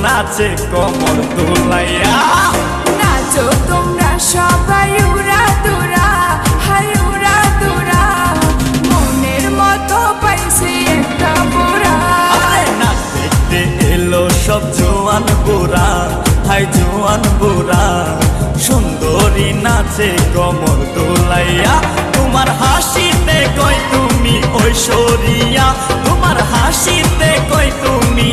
নাচে কমর দোলাইয়া। নাচো তোমরা সবাই উড়া দুরা, হাই উড়া দুরা, মনের মতো পাইছে একটা বোরা। নাচ দেখতে এলো সব জোয়ান বুড়া, হাই জোয়ান বুড়া, সুন্দরী নাচে কমর দোলাইয়া। তোমার হাসিতে কই তুমি ঐশ্বরিয়া, তোমার হাসিতে কই তুমি